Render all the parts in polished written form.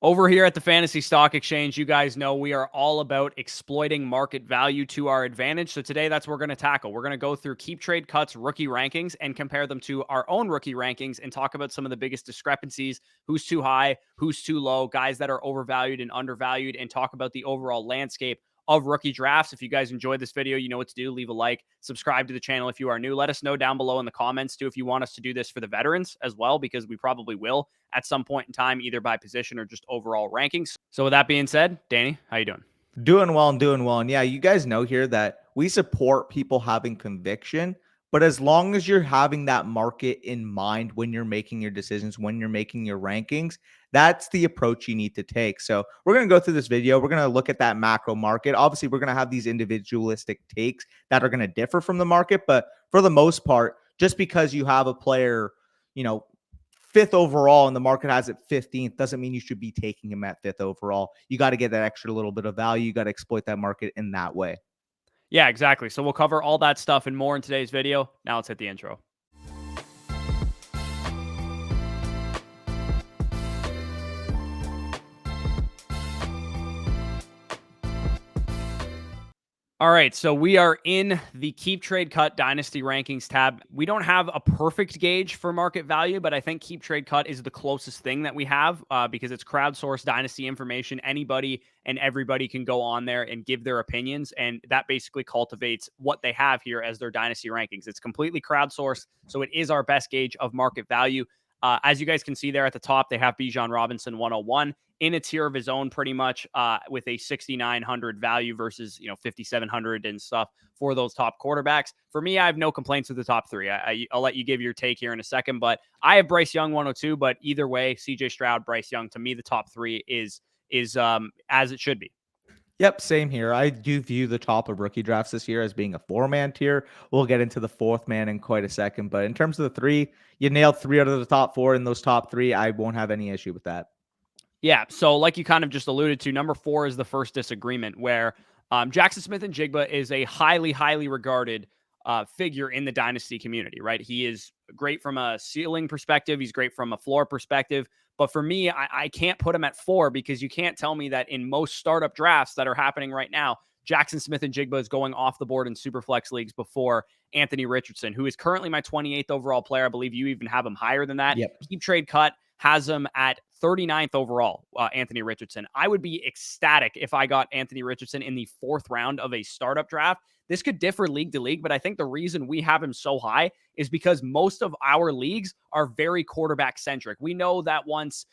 Over here at the Fantasy Stock Exchange, you guys know we are all about exploiting market value to our advantage. So today, that's what we're going to tackle. We're going to go through Keep Trade Cuts rookie rankings and compare them to our own rookie rankings and talk about some of the biggest discrepancies, who's too high, who's too low, guys that are overvalued and undervalued, and talk about the overall landscape of rookie drafts. If you guys enjoyed this video, you know what to do. Leave a like, subscribe to the channel if you are new. Let us know down below in the comments too if you want us to do this for the veterans as well, because we probably will at some point in time, either by position or just overall rankings. So with that being said, Danny, how you doing? Doing well and doing well. And yeah, you guys know here that we support people having conviction, but as long as you're having that market in mind when you're making your decisions, when you're making your rankings, that's the approach you need to take. So we're going to go through this video. We're going to look at that macro market. Obviously, we're going to have these individualistic takes that are going to differ from the market, but for the most part, just because you have a player, you know, fifth overall and the market has it 15th doesn't mean you should be taking him at fifth overall. You got to get that extra little bit of value. You got to exploit that market in that way. Yeah, exactly. So we'll cover all that stuff and more in today's video. Now let's hit the intro. All right, so we are in the Keep Trade Cut Dynasty Rankings tab. We don't have a perfect gauge for market value, but I think Keep Trade Cut is the closest thing that we have because it's crowdsourced Dynasty information. Anybody and everybody can go on there and give their opinions, and that basically cultivates what they have here as their Dynasty Rankings. It's completely crowdsourced, so it is our best gauge of market value. As you guys can see there at the top, they have Bijan Robinson 101 in a tier of his own, pretty much with a 6,900 value versus 5,700 and stuff for those top quarterbacks. For me, I have no complaints with the top three. I'll let you give your take here in a second, but I have Bryce Young 102. But either way, CJ Stroud, Bryce Young, to me, the top three is as it should be. Yep, same here. I do view the top of rookie drafts this year as being a four-man tier. We'll get into the fourth man in quite a second. But in terms of the three, you nailed three out of the top four in those top three. I won't have any issue with that. Yeah, so like you kind of just alluded to, number 4 is the first disagreement, where Jackson Smith-Njigba is a highly, highly regarded figure in the dynasty community, right? He is great from a ceiling perspective. He's great from a floor perspective. But for me, I can't put him at 4 because you can't tell me that in most startup drafts that are happening right now, Jackson Smith-Njigba is going off the board in Superflex leagues before Anthony Richardson, who is currently my 28th overall player. I believe you even have him higher than that. Yep. Keep Trade Cut has him at 39th overall, Anthony Richardson. I would be ecstatic if I got Anthony Richardson in the 4th round of a startup draft. This could differ league to league, but I think the reason we have him so high is because most of our leagues are very quarterback centric. We know that once,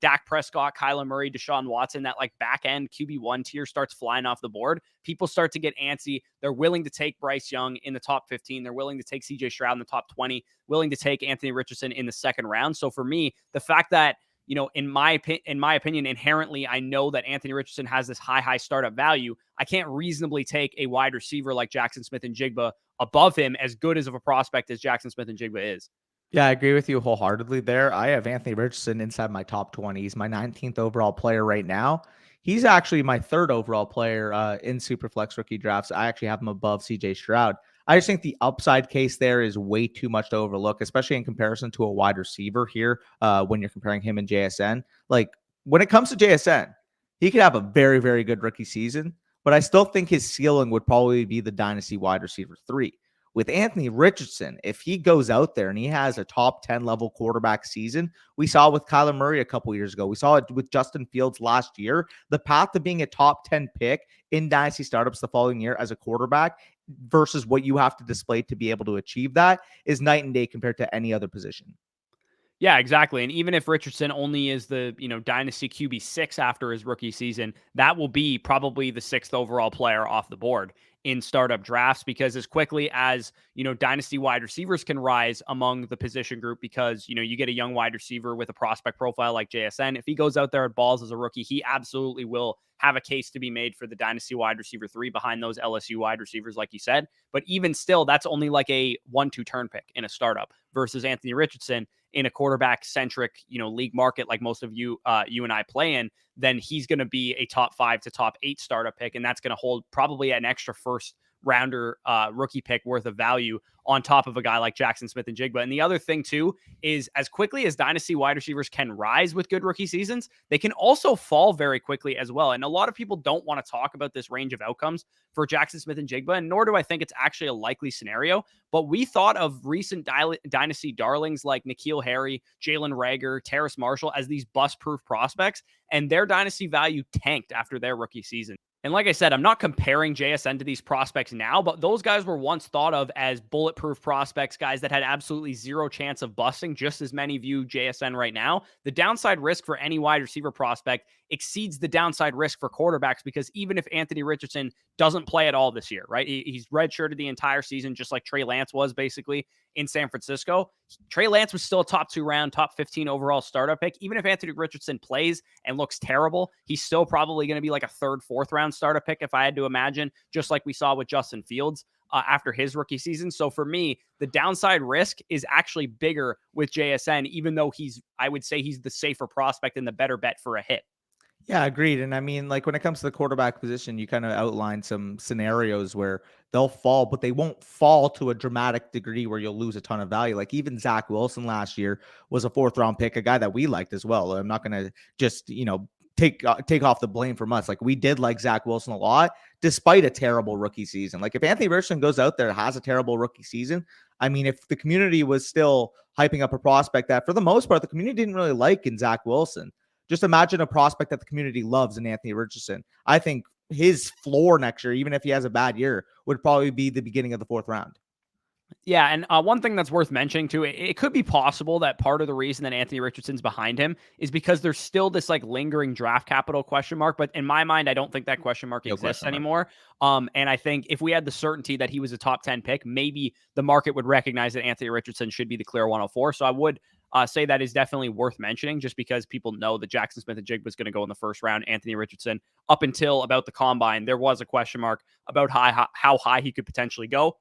Dak Prescott, Kyler Murray, Deshaun Watson, that like back end QB1 tier starts flying off the board, people start to get antsy. They're willing to take Bryce Young in the top 15. They're willing to take CJ Stroud in the top 20, willing to take Anthony Richardson in the 2nd round. So for me, the fact that in my opinion, inherently, I know that Anthony Richardson has this high startup value. I can't reasonably take a wide receiver like Jackson Smith-Njigba above him, as good as of a prospect as Jackson Smith-Njigba is. Yeah, I agree with you wholeheartedly there. I have Anthony Richardson inside my top 20. He's my 19th overall player right now. He's actually my 3rd overall player in Superflex rookie drafts. I actually have him above CJ Stroud. I just think the upside case there is way too much to overlook, especially in comparison to a wide receiver here when you're comparing him and JSN. Like when it comes to JSN, he could have a very, very good rookie season, but I still think his ceiling would probably be the dynasty wide receiver 3. With Anthony Richardson, if he goes out there and he has a top 10 level quarterback season, we saw with Kyler Murray a couple years ago. We saw it with Justin Fields last year. The path to being a top 10 pick in dynasty startups the following year as a quarterback versus what you have to display to be able to achieve that is night and day compared to any other position. Yeah, exactly. And even if Richardson only is the, dynasty QB6 after his rookie season, that will be probably the 6th overall player off the board in startup drafts, because as quickly as, dynasty wide receivers can rise among the position group, because, you get a young wide receiver with a prospect profile like JSN. If he goes out there at balls as a rookie, he absolutely will have a case to be made for the dynasty wide receiver 3 behind those LSU wide receivers, like you said. But even still, that's only like a 1-2 turn pick in a startup versus Anthony Richardson in a quarterback centric, league market like most of you and I play in. Then he's going to be a top 5 to top 8 startup pick, and that's going to hold probably an extra first rounder rookie pick worth of value on top of a guy like Jackson Smith-Njigba. And the other thing too is as quickly as dynasty wide receivers can rise with good rookie seasons, they can also fall very quickly as well. And a lot of people don't want to talk about this range of outcomes for Jackson Smith-Njigba, and nor do I think it's actually a likely scenario. But we thought of recent dynasty darlings like N'Keal Harry, Jalen Reagor, Terrace Marshall as these bust-proof prospects, and their dynasty value tanked after their rookie season. And like I said, I'm not comparing JSN to these prospects now, but those guys were once thought of as bulletproof prospects, guys that had absolutely zero chance of busting, just as many view JSN right now. The downside risk for any wide receiver prospect exceeds the downside risk for quarterbacks, because even if Anthony Richardson doesn't play at all this year, right? He's redshirted the entire season, just like Trey Lance was basically in San Francisco. Trey Lance was still a top 2 round, top 15 overall startup pick. Even if Anthony Richardson plays and looks terrible, he's still probably going to be like a 3rd, 4th round startup pick, if I had to imagine, just like we saw with Justin Fields after his rookie season. So for me, the downside risk is actually bigger with JSN, even though I would say he's the safer prospect and the better bet for a hit. Yeah, agreed. And I mean, like when it comes to the quarterback position, you kind of outlined some scenarios where they'll fall, but they won't fall to a dramatic degree where you'll lose a ton of value. Like even Zach Wilson last year was a 4th round pick, a guy that we liked as well. I'm not going to just, take off the blame from us. Like we did like Zach Wilson a lot, despite a terrible rookie season. Like if Anthony Richardson goes out there and has a terrible rookie season, I mean, if the community was still hyping up a prospect that for the most part, the community didn't really like in Zach Wilson, just imagine a prospect that the community loves in Anthony Richardson. I think his floor next year, even if he has a bad year, would probably be the beginning of the 4th round. Yeah, and one thing that's worth mentioning too, it could be possible that part of the reason that Anthony Richardson's behind him is because there's still this like lingering draft capital question mark. But in my mind, I don't think that question mark exists anymore. And I think if we had the certainty that he was a top 10 pick, maybe the market would recognize that Anthony Richardson should be the clear 104. So I would say that is definitely worth mentioning, just because people know that Jackson Smith-Njigba was going to go in the 1st round. Anthony Richardson, up until about the combine, there was a question mark about how high he could potentially go.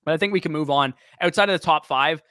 But I think we can move on. Outside of the top 5,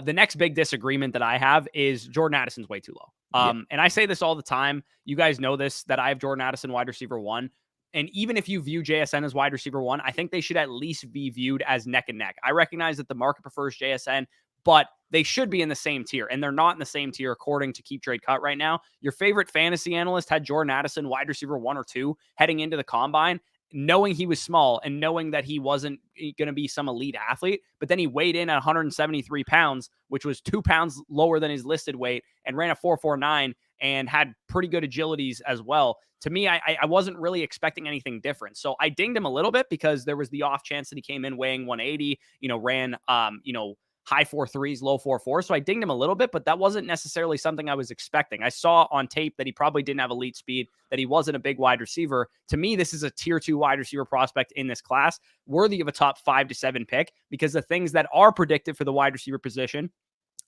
the next big disagreement that I have is Jordan Addison's way too low. And I say this all the time. You guys know this, that I have Jordan Addison wide receiver 1. And even if you view JSN as wide receiver 1, I think they should at least be viewed as neck and neck. I recognize that the market prefers JSN, but they should be in the same tier, and they're not in the same tier according to Keep Trade Cut right now. Your favorite fantasy analyst had Jordan Addison wide receiver 1 or 2 heading into the combine, knowing he was small and knowing that he wasn't going to be some elite athlete. But then he weighed in at 173 pounds, which was 2 pounds lower than his listed weight, and ran a 4.49 and had pretty good agilities as well. To me, I wasn't really expecting anything different. So I dinged him a little bit because there was the off chance that he came in weighing 180, ran, high 4.3s, low 4.4. So I dinged him a little bit, but that wasn't necessarily something I was expecting. I saw on tape that he probably didn't have elite speed, that he wasn't a big wide receiver. To me, this is a tier 2 wide receiver prospect in this class, worthy of a top 5 to 7 pick, because the things that are predicted for the wide receiver position,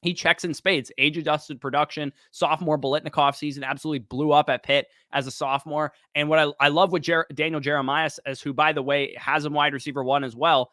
he checks in spades. Age-adjusted production, sophomore Biletnikoff season, absolutely blew up at Pitt as a sophomore. And what I love with Daniel Jeremiah, as who, by the way, has him wide receiver 1 as well.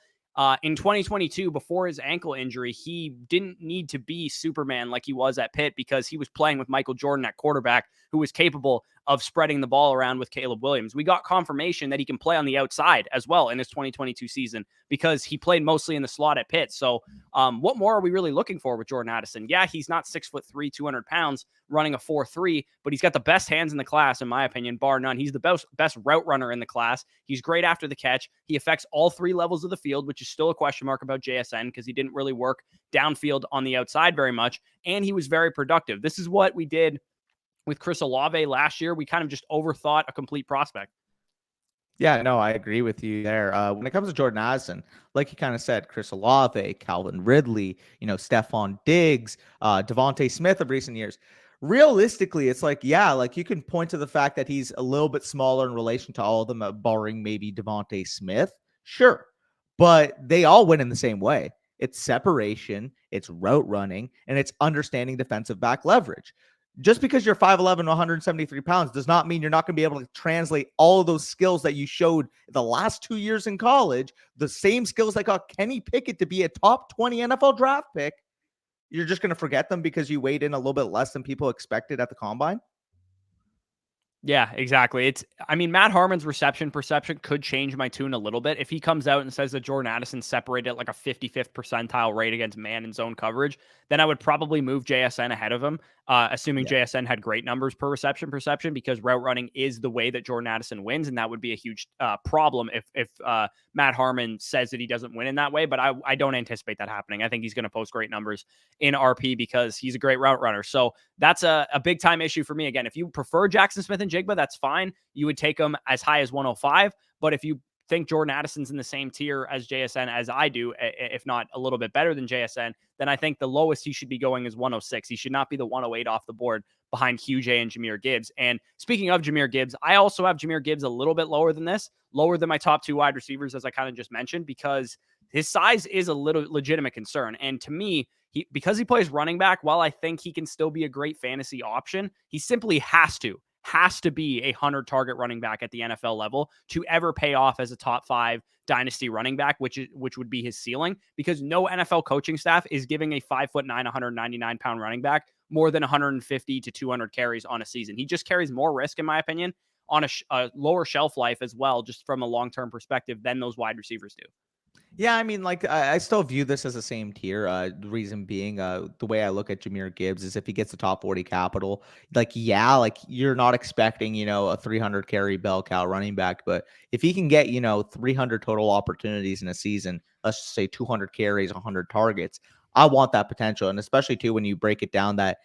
In 2022, before his ankle injury, he didn't need to be Superman like he was at Pitt, because he was playing with Michael Jordan at quarterback, who was capable of spreading the ball around with Caleb Williams. We got confirmation that he can play on the outside as well in his 2022 season, because he played mostly in the slot at Pitt. So what more are we really looking for with Jordan Addison? Yeah, he's not 6'3", 200 pounds, running a 4.3, but he's got the best hands in the class, in my opinion, bar none. He's the best route runner in the class. He's great after the catch. He affects all 3 levels of the field, which is still a question mark about JSN, because he didn't really work downfield on the outside very much. And he was very productive. This is what we did with Chris Olave last year. We kind of just overthought a complete prospect. Yeah, no, I agree with you there. When it comes to Jordan Addison, like you kind of said, Chris Olave, Calvin Ridley, Stephon Diggs, Devontae Smith of recent years. Realistically, it's like, yeah, like you can point to the fact that he's a little bit smaller in relation to all of them, barring maybe Devontae Smith. Sure. But they all win in the same way. It's separation, it's route running, and it's understanding defensive back leverage. Just because you're 5'11", 173 pounds does not mean you're not going to be able to translate all of those skills that you showed the last 2 years in college, the same skills that got Kenny Pickett to be a top 20 NFL draft pick. You're just going to forget them because you weighed in a little bit less than people expected at the combine? Yeah, exactly. I mean, Matt Harmon's reception perception could change my tune a little bit. If he comes out and says that Jordan Addison separated at like a 55th percentile rate against man and zone coverage, then I would probably move JSN ahead of him, assuming Yeah. JSN had great numbers per reception perception, because route running is the way that Jordan Addison wins. And that would be a huge problem if Matt Harmon says that he doesn't win in that way. But I don't anticipate that happening. I think he's going to post great numbers in RP because he's a great route runner. So that's a big time issue for me. Again, if you prefer Jackson Smith and Jigba, that's fine. You would take him as high as 105. But if you think Jordan Addison's in the same tier as JSN as I do, if not a little bit better than JSN, then I think the lowest he should be going is 106. He should not be the 108 off the board behind QJ and Jahmyr Gibbs. And speaking of Jahmyr Gibbs, I also have Jahmyr Gibbs a little bit lower than this, lower than my top two wide receivers, as I kind of just mentioned, because his size is a little legitimate concern. And to me, because he plays running back, while I think he can still be a great fantasy option, he simply has to be a 100 target running back at the NFL level to ever pay off as a top 5 dynasty running back, which would be his ceiling, because no NFL coaching staff is giving a 5'9", 199-pound running back more than 150 to 200 carries on a season. He just carries more risk, in my opinion, on a lower shelf life as well, just from a long-term perspective, than those wide receivers do. Yeah, I mean, like I still view this as the same tier. The reason being, the way I look at Jahmyr Gibbs is if he gets the top 40 capital, like yeah, like you're not expecting, a 300 carry bell cow running back, but if he can get 300 total opportunities in a season, let's just say 200 carries, 100 targets, I want that potential, and especially too when you break it down that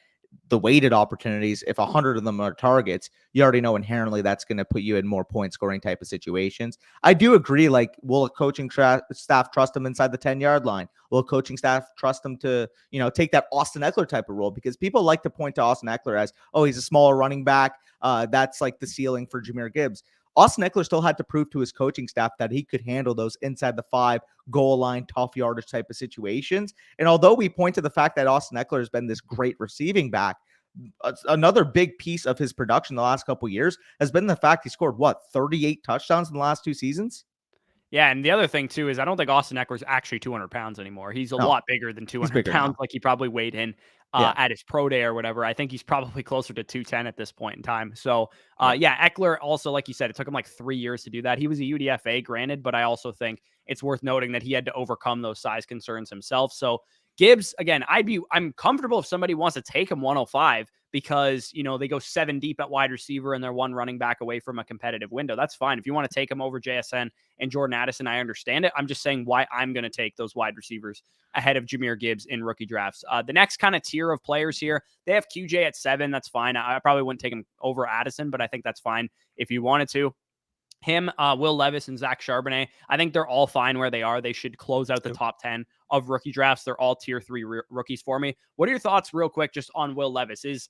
the weighted opportunities, if 100 of them are targets, you already know inherently that's going to put you in more point scoring type of situations. I do agree. Like, will a coaching staff trust him inside the 10-yard line? Will a coaching staff trust him to, take that Austin Eckler type of role? Because people like to point to Austin Eckler as, oh, he's a smaller running back. That's like the ceiling for Jahmyr Gibbs. Austin Eckler still had to prove to his coaching staff that he could handle those inside the 5 goal line, tough yardage type of situations. And although we point to the fact that Austin Eckler has been this great receiving back, another big piece of his production the last couple of years has been the fact he scored 38 touchdowns in the last 2 seasons. Yeah, and the other thing too is I don't think Austin Eckler's actually 200 pounds anymore. He's a No, lot bigger than he's 200 bigger pounds, now. like he probably weighed in Yeah. at his pro day or whatever. I think he's probably closer to 210 at this point in time. So, Yeah. yeah, Eckler also, like you said, it took him like 3 years to do that. He was a UDFA, granted, but I also think it's worth noting that he had to overcome those size concerns himself. So Gibbs, again, I'm comfortable if somebody wants to take him 105 because, they go 7 deep at wide receiver and they're one running back away from a competitive window. That's fine. If you want to take him over JSN and Jordan Addison, I understand it. I'm just saying why I'm going to take those wide receivers ahead of Jahmyr Gibbs in rookie drafts. The next kind of tier of players here, they have QJ at 7. That's fine. I probably wouldn't take him over Addison, but I think that's fine if you wanted to. Him, Will Levis, and Zach Charbonnet, I think they're all fine where they are. They should close out the top 10 of rookie drafts. They're all tier 3 rookies for me. What are your thoughts real quick just on Will Levis?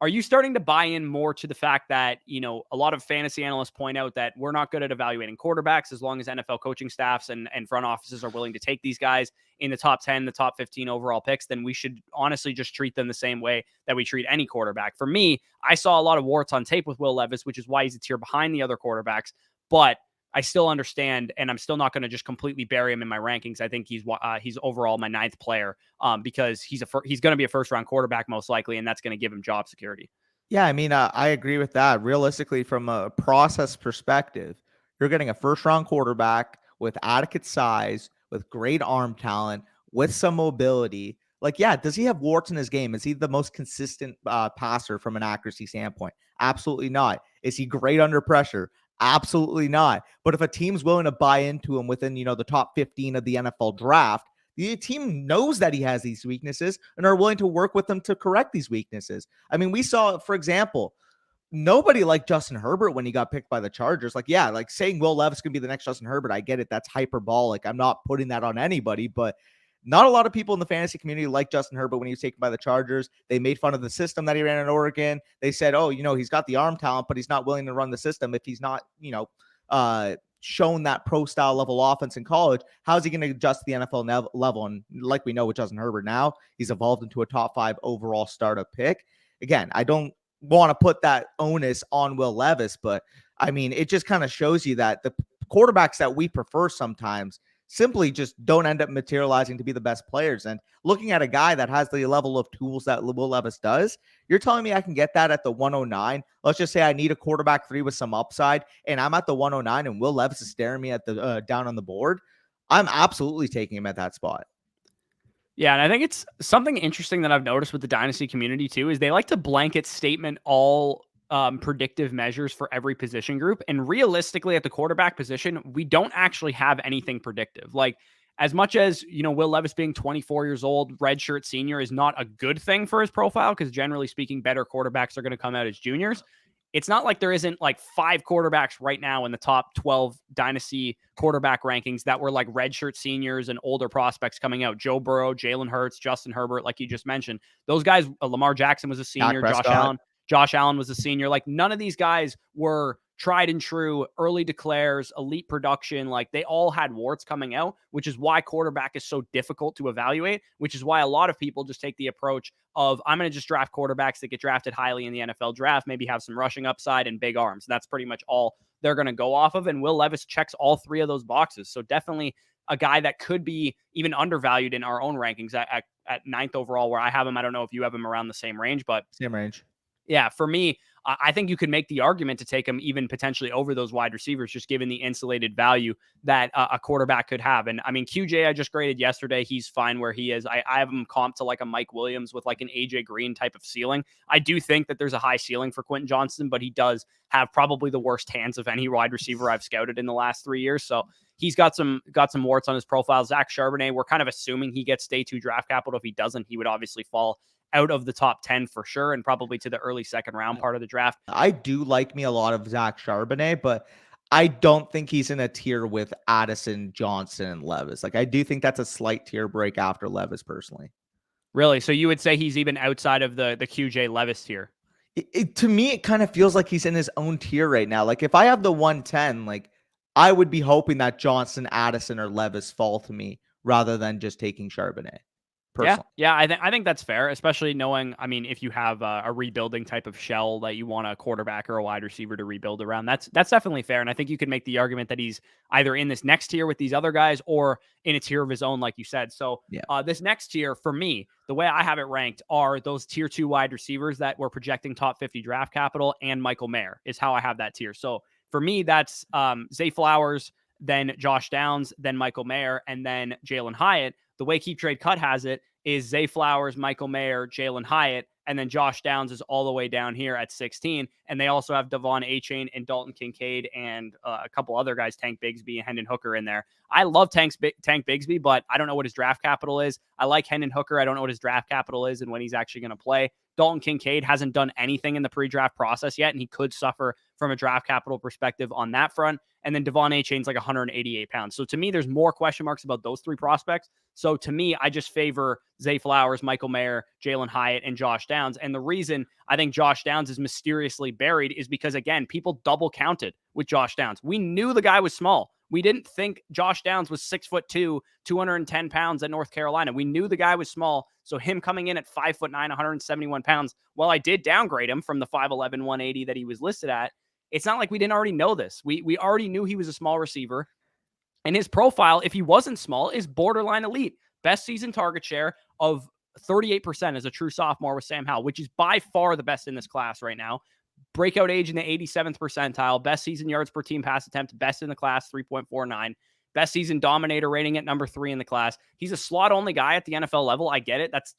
Are you starting to buy in more to the fact that, a lot of fantasy analysts point out that we're not good at evaluating quarterbacks as long as NFL coaching staffs and front offices are willing to take these guys in the top 10, the top 15 overall picks, then we should honestly just treat them the same way that we treat any quarterback. For me, I saw a lot of warts on tape with Will Levis, which is why he's a tier behind the other quarterbacks, but I still understand, and I'm still not going to just completely bury him in my rankings. I think he's overall my 9th player because he's going to be a first-round quarterback most likely, and that's going to give him job security. Yeah, I mean, I agree with that. Realistically, from a process perspective, you're getting a first-round quarterback with adequate size, with great arm talent, with some mobility. Like, yeah, does he have warts in his game? Is he the most consistent passer from an accuracy standpoint? Absolutely not. Is he great under pressure? Absolutely not. But if a team's willing to buy into him within, the top 15 of the NFL draft, the team knows that he has these weaknesses and are willing to work with him to correct these weaknesses. I mean, we saw, for example, nobody liked Justin Herbert when he got picked by the Chargers. Like, yeah, like saying Will Levis can be the next Justin Herbert, I get it. That's hyperbolic. I'm not putting that on anybody, but not a lot of people in the fantasy community like Justin Herbert when he was taken by the Chargers. They made fun of the system that he ran in Oregon. They said, oh, he's got the arm talent, but he's not willing to run the system. If he's not, shown that pro style level offense in college, how's he going to adjust to the NFL level? And like we know with Justin Herbert now, he's evolved into a top 5 overall startup pick. Again, I don't want to put that onus on Will Levis, but I mean, it just kind of shows you that the quarterbacks that we prefer sometimes simply just don't end up materializing to be the best players. And looking at a guy that has the level of tools that Will Levis does, you're telling me I can get that at the 109? Let's just say I need a quarterback 3 with some upside, and I'm at the 109, and Will Levis is staring me at the down on the board. I'm absolutely taking him at that spot. Yeah, and I think it's something interesting that I've noticed with the Dynasty community too is they like to blanket statement all predictive measures for every position group. And realistically, at the quarterback position, we don't actually have anything predictive. Like, as much as, Will Levis being 24 years old, redshirt senior is not a good thing for his profile because generally speaking, better quarterbacks are going to come out as juniors. It's not like there isn't like 5 quarterbacks right now in the top 12 dynasty quarterback rankings that were like redshirt seniors and older prospects coming out. Joe Burrow, Jalen Hurts, Justin Herbert, like you just mentioned. Those guys, Lamar Jackson was a senior, Josh Allen was a senior. Like, none of these guys were tried and true, early declares, elite production. Like, they all had warts coming out, which is why quarterback is so difficult to evaluate, which is why a lot of people just take the approach of, I'm going to just draft quarterbacks that get drafted highly in the NFL draft, maybe have some rushing upside and big arms. That's pretty much all they're going to go off of. And Will Levis checks all 3 of those boxes. So definitely a guy that could be even undervalued in our own rankings at 9th overall, where I have him. I don't know if you have him around the same range, but same range. Yeah, for me, I think you could make the argument to take him even potentially over those wide receivers, just given the insulated value that a quarterback could have. And I mean, QJ, I just graded yesterday. He's fine where he is. I have him comped to like a Mike Williams with like an AJ Green type of ceiling. I do think that there's a high ceiling for Quentin Johnston, but he does have probably the worst hands of any wide receiver I've scouted in the last 3 years. So he's got some warts on his profile. Zach Charbonnet, we're kind of assuming he gets day 2 draft capital. If he doesn't, he would obviously fall out of the top 10 for sure, and probably to the early second round part of the draft. I do like me a lot of Zach Charbonnet, but I don't think he's in a tier with Addison, Johnson, and Levis. Like, I do think that's a slight tier break after Levis, personally. Really? So you would say he's even outside of the QJ Levis tier? To me, it kind of feels like he's in his own tier right now. Like, if I have the 110, like, I would be hoping that Johnson, Addison, or Levis fall to me rather than just taking Charbonnet. Personally. Yeah, I think that's fair, especially knowing, I mean, if you have a rebuilding type of shell that you want a quarterback or a wide receiver to rebuild around, that's definitely fair. And I think you could make the argument that he's either in this next tier with these other guys or in a tier of his own, like you said. So this next tier, for me, the way I have it ranked are those tier 2 wide receivers that were projecting top 50 draft capital, and Michael Mayer is how I have that tier. So for me, that's Zay Flowers, then Josh Downs, then Michael Mayer, and then Jalen Hyatt. The way Keep Trade Cut has it is Zay Flowers, Michael Mayer, Jalen Hyatt, and then Josh Downs is all the way down here at 16. And they also have Devon Achane and Dalton Kincaid and a couple other guys, Tank Bigsby and Hendon Hooker in there. I love Tank Bigsby, but I don't know what his draft capital is. I like Hendon Hooker. I don't know what his draft capital is and when he's actually going to play. Dalton Kincaid hasn't done anything in the pre-draft process yet, and he could suffer from a draft capital perspective on that front. And then Devon Achane's like 188 pounds. So to me, there's more question marks about those 3 prospects. So to me, I just favor Zay Flowers, Michael Mayer, Jalen Hyatt, and Josh Downs. And the reason I think Josh Downs is mysteriously buried is because, again, people double counted with Josh Downs. We knew the guy was small. We didn't think Josh Downs was 6'2", 210 pounds at North Carolina. We knew the guy was small. So him coming in at 5'9", 171 pounds, while I did downgrade him from the 5'11", 180 that he was listed at, it's not like we didn't already know this. We already knew he was a small receiver. And his profile, if he wasn't small, is borderline elite. Best season target share of 38% as a true sophomore with Sam Howell, which is by far the best in this class right now. Breakout age in the 87th percentile. Best season yards per team pass attempt. Best in the class, 3.49. Best season dominator rating at number 3 in the class. He's a slot-only guy at the NFL level. I get it. That's,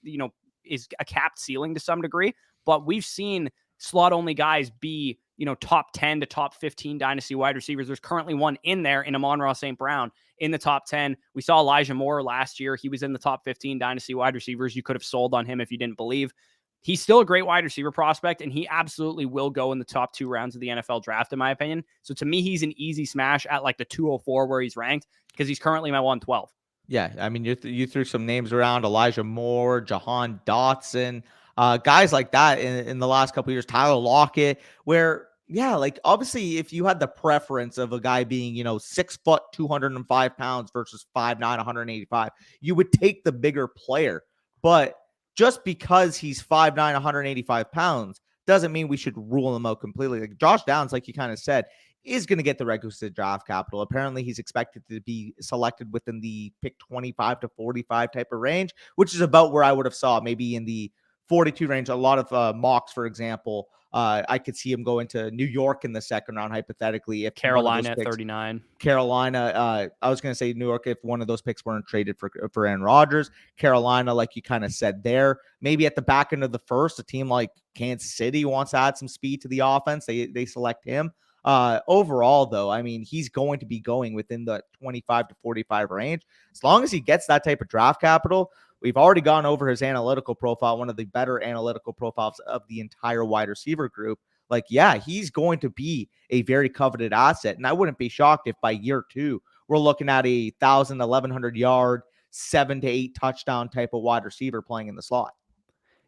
is a capped ceiling to some degree. But we've seen slot-only guys be, top 10 to top 15 dynasty wide receivers. There's currently one in there in Amon-Ra St. Brown in the top 10. We saw Elijah Moore last year. He was in the top 15 dynasty wide receivers. You could have sold on him if you didn't believe. He's still a great wide receiver prospect, and he absolutely will go in the top 2 rounds of the NFL draft, in my opinion. So to me, he's an easy smash at like the 204 where he's ranked because he's currently my 112. Yeah, I mean, you threw some names around: Elijah Moore, Jahan Dotson, guys like that in the last couple of years, Tyler Lockett, where, yeah, like, obviously, if you had the preference of a guy being, 6 foot, 205 pounds versus 5'9", 185, you would take the bigger player. But just because he's 5'9", 185 pounds doesn't mean we should rule him out completely. Like Josh Downs, like you kind of said, is going to get the requisite draft capital. Apparently, he's expected to be selected within the pick 25 to 45 type of range, which is about where I would have saw maybe in the 42 range. A lot of mocks, for example, I could see him going to New York in the second round, hypothetically, if one of those Carolina at picks, 39. Carolina, I was going to say New York if one of those picks weren't traded for Aaron Rodgers. Carolina, like you kind of said there, maybe at the back end of the first, a team like Kansas City wants to add some speed to the offense. They select him. Overall, though, I mean, he's going to be going within the 25 to 45 range. As long as he gets that type of draft capital, we've already gone over his analytical profile, one of the better analytical profiles of the entire wide receiver group. Like, yeah, he's going to be a very coveted asset. And I wouldn't be shocked if by year 2, we're looking at 1,100 yard, 7 to 8 touchdown type of wide receiver playing in the slot.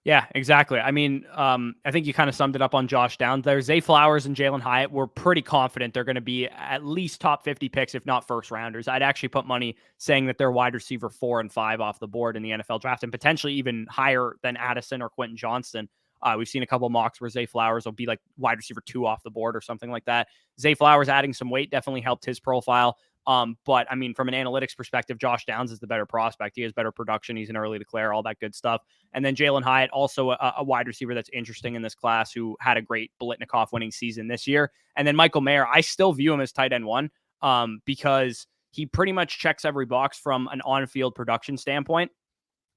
Yeah, exactly. I mean, I think you kind of summed it up on Josh Downs there. Zay Flowers and Jalen Hyatt, we're pretty confident they're going to be at least top 50 picks, if not first rounders. I'd actually put money saying that they're wide receiver 4 and 5 off the board in the NFL draft, and potentially even higher than Addison or Quentin Johnston. We've seen a couple of mocks where Zay Flowers will be like wide receiver 2 off the board or something like that. Zay Flowers adding some weight definitely helped his profile. But I mean, from an analytics perspective, Josh Downs is the better prospect. He has better production. He's an early declare, all that good stuff. And then Jalen Hyatt, also a wide receiver that's interesting in this class, who had a great Biletnikoff winning season this year. And then Michael Mayer, I still view him as tight end 1, because he pretty much checks every box from an on-field production standpoint.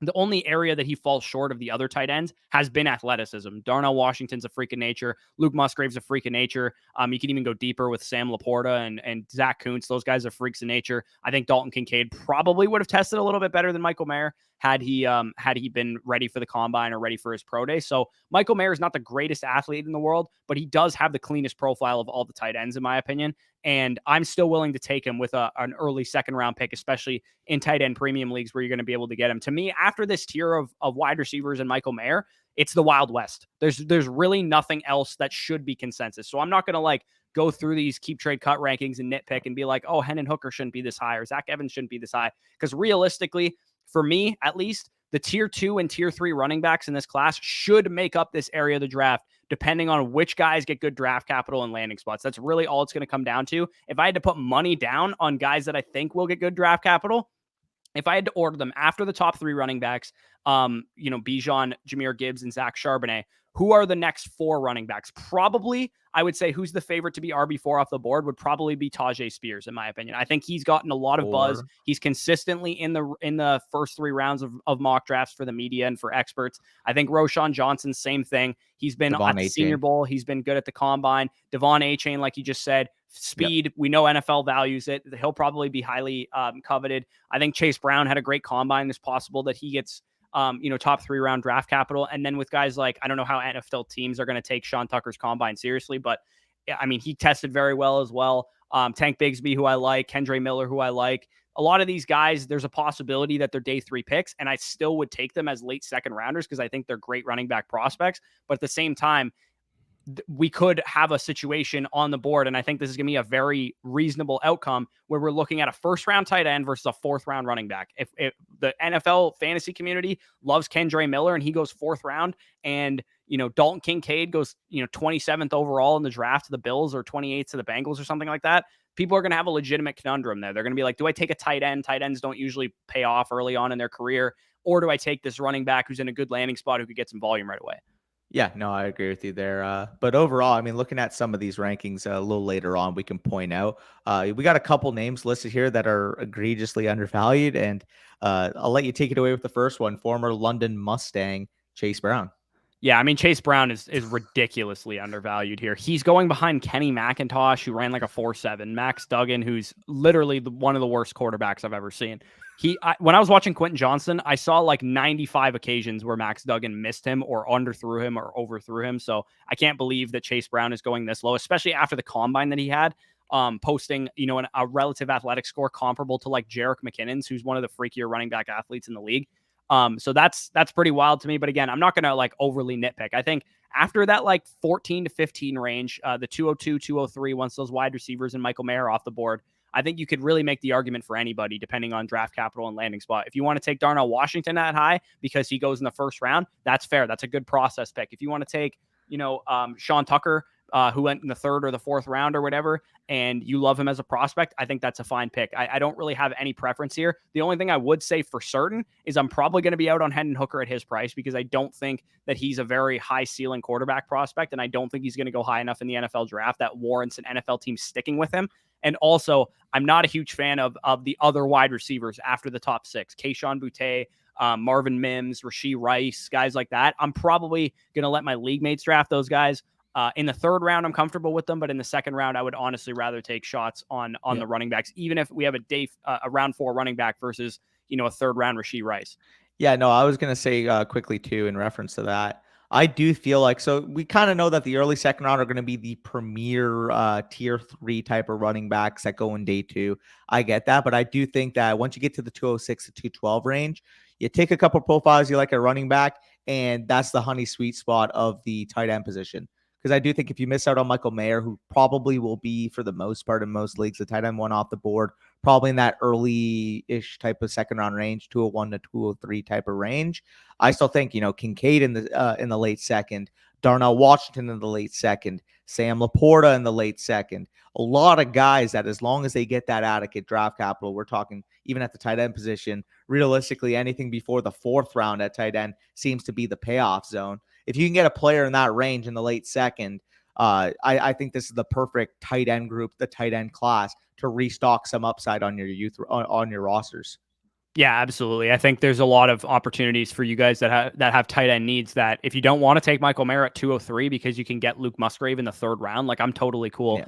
The only area that he falls short of the other tight ends has been athleticism. Darnell Washington's a freak of nature. Luke Musgrave's a freak of nature. You can even go deeper with Sam Laporta and Zach Kuntz. Those guys are freaks of nature. I think Dalton Kincaid probably would have tested a little bit better than Michael Mayer had he been ready for the combine or ready for his pro day. So Michael Mayer is not the greatest athlete in the world, but he does have the cleanest profile of all the tight ends, in my opinion. And I'm still willing to take him with an early second round pick, especially in tight end premium leagues where you're going to be able to get him. To me, after this tier of wide receivers and Michael Mayer, it's the Wild West. There's really nothing else that should be consensus. So I'm not going to like go through these keep trade cut rankings and nitpick and be like, oh, Hendon Hooker shouldn't be this high or Zach Evans shouldn't be this high. Because realistically, for me, at least, the tier 2 and tier 3 running backs in this class should make up this area of the draft, depending on which guys get good draft capital and landing spots. That's really all it's going to come down to. If I had to put money down on guys that I think will get good draft capital, if I had to order them after the top 3 running backs, Bijan, Jahmyr Gibbs, and Zach Charbonnet, who are the next 4 running backs? Probably, I would say who's the favorite to be RB4 off the board would probably be Tajay Spears, in my opinion. I think he's gotten a lot of buzz. He's consistently in the first 3 rounds of mock drafts for the media and for experts. I think Roschon Johnson, same thing. He's been at the Senior Bowl. He's been good at the combine. Devon Achane, like you just said, speed. Yep. We know NFL values it. He'll probably be highly coveted. I think Chase Brown had a great combine. It's possible that he gets top 3 round draft capital. And then with guys like, I don't know how NFL teams are going to take Sean Tucker's combine seriously, but I mean, he tested very well as well. Tank Bigsby, who I like, Kendre Miller, who I like. A lot of these guys, there's a possibility that they're day 3 picks, and I still would take them as late second rounders because I think they're great running back prospects. But at the same time, we could have a situation on the board, and I think this is going to be a very reasonable outcome where we're looking at a first round tight end versus a 4th round running back. If the NFL fantasy community loves Kendre Miller and he goes 4th round, and Dalton Kincaid goes 27th overall in the draft to the Bills or 28th to the Bengals or something like that, people are going to have a legitimate conundrum there. They're going to be like, do I take a tight end? Tight ends don't usually pay off early on in their career, or do I take this running back who's in a good landing spot who could get some volume right away? Yeah, no, I agree with you there. But overall, I mean, looking at some of these rankings a little later on, we can point out we got a couple names listed here that are egregiously undervalued, and I'll let you take it away with the first one. Former London Mustang Chase Brown. Yeah, I mean, Chase Brown is ridiculously undervalued here. He's going behind Kenny McIntosh, who ran like a 4.7, Max Duggan, who's literally one of the worst quarterbacks I've ever seen. When I was watching Quentin Johnston, I saw like 95 occasions where Max Duggan missed him or underthrew him or overthrew him. So I can't believe that Chase Brown is going this low, especially after the combine that he had, posting, a relative athletic score comparable to like Jerick McKinnon's, who's one of the freakier running back athletes in the league. So that's pretty wild to me. But again, I'm not going to like overly nitpick. I think after that like 14 to 15 range, the 202, 203, once those wide receivers and Michael Mayer off the board, I think you could really make the argument for anybody depending on draft capital and landing spot. If you want to take Darnell Washington that high because he goes in the first round, that's fair. That's a good process pick. If you want to take, Sean Tucker who went in the third or the fourth round or whatever, and you love him as a prospect, I think that's a fine pick. I don't really have any preference here. The only thing I would say for certain is I'm probably going to be out on Hendon Hooker at his price because I don't think that he's a very high ceiling quarterback prospect, and I don't think he's going to go high enough in the NFL draft that warrants an NFL team sticking with him. And also, I'm not a huge fan of the other wide receivers after the top 6. Kayshon Boutte, Marvin Mims, Rashee Rice, guys like that. I'm probably going to let my league mates draft those guys. In the third round, I'm comfortable with them, but in the second round, I would honestly rather take shots on the running backs, even if we have a round 4 running back versus, a third round Rashee Rice. Yeah, no, I was going to say quickly too, in reference to that. I do feel like, so we kind of know that the early second round are going to be the premier tier 3 type of running backs that go in day 2. I get that, but I do think that once you get to the 206 to 212 range, you take a couple profiles you like a running back, and that's the honey sweet spot of the tight end position. Because I do think if you miss out on Michael Mayer, who probably will be, for the most part in most leagues, the tight end 1 off the board, probably in that early-ish type of second round range, 201 to 203 type of range. I still think, Kincaid in the late second, Darnell Washington in the late second, Sam Laporta in the late second. A lot of guys that, as long as they get that adequate draft capital, we're talking even at the tight end position, realistically anything before the 4th round at tight end seems to be the payoff zone. If you can get a player in that range in the late second, I think this is the perfect tight end group, the tight end class, to restock some upside on your on your rosters. Yeah, absolutely. I think there's a lot of opportunities for you guys that have tight end needs, that if you don't want to take Michael Mayer at 203 because you can get Luke Musgrave in the 3rd round, like, I'm totally cool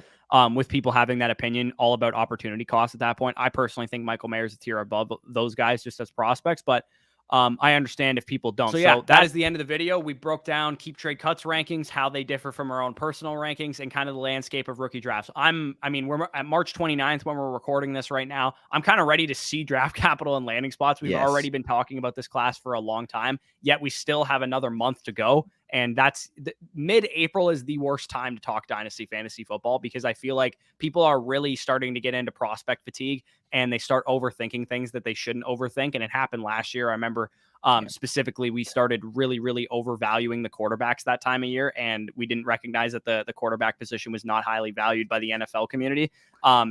with people having that opinion all about opportunity cost at that point. I personally think Michael Mayer is a tier above those guys just as prospects, but I understand if people don't. So yeah, that is the end of the video. We broke down Keep Trade Cuts rankings, how they differ from our own personal rankings, and kind of the landscape of rookie drafts. We're at March 29th when we're recording this right now. I'm kind of ready to see draft capital and landing spots. We've already been talking about this class for a long time, yet we still have another month to go. And that's mid-April is the worst time to talk Dynasty fantasy football, because I feel like people are really starting to get into prospect fatigue and they start overthinking things that they shouldn't overthink. And it happened last year. I remember specifically, we started really, really overvaluing the quarterbacks that time of year, and we didn't recognize that the quarterback position was not highly valued by the NFL community.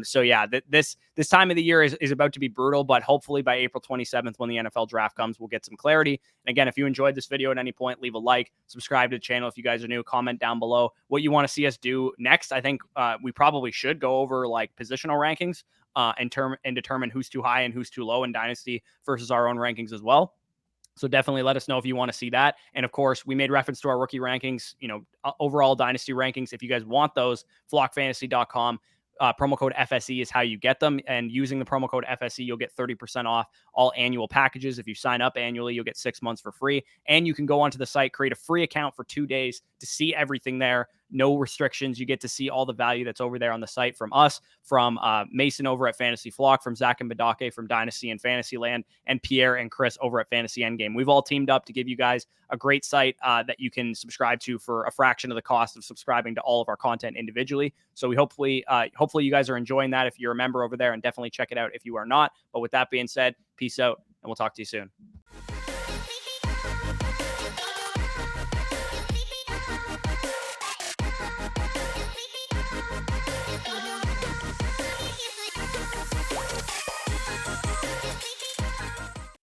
So yeah, this time of the year is about to be brutal, but hopefully by April 27th, when the NFL draft comes, we'll get some clarity. And again, if you enjoyed this video at any point, leave a like, subscribe to the channel if you guys are new, comment down below what you want to see us do next. I think we probably should go over like positional rankings and determine who's too high and who's too low in Dynasty versus our own rankings as well. So definitely let us know if you want to see that. And of course, we made reference to our rookie rankings, overall Dynasty rankings. If you guys want those, flockfantasy.com. Promo code FSE is how you get them. And using the promo code FSE, you'll get 30% off all annual packages. If you sign up annually, you'll get 6 months for free. And you can go onto the site, create a free account for 2 days to see everything there. No restrictions. You get to see all the value that's over there on the site from us, from Mason over at Fantasy Flock, from Zach and Badake from Dynasty and Fantasyland, and Pierre and Chris over at Fantasy Endgame. We've all teamed up to give you guys a great site that you can subscribe to for a fraction of the cost of subscribing to all of our content individually. So we hopefully you guys are enjoying that if you're a member over there, and definitely check it out if you are not. But with that being said, peace out, and we'll talk to you soon.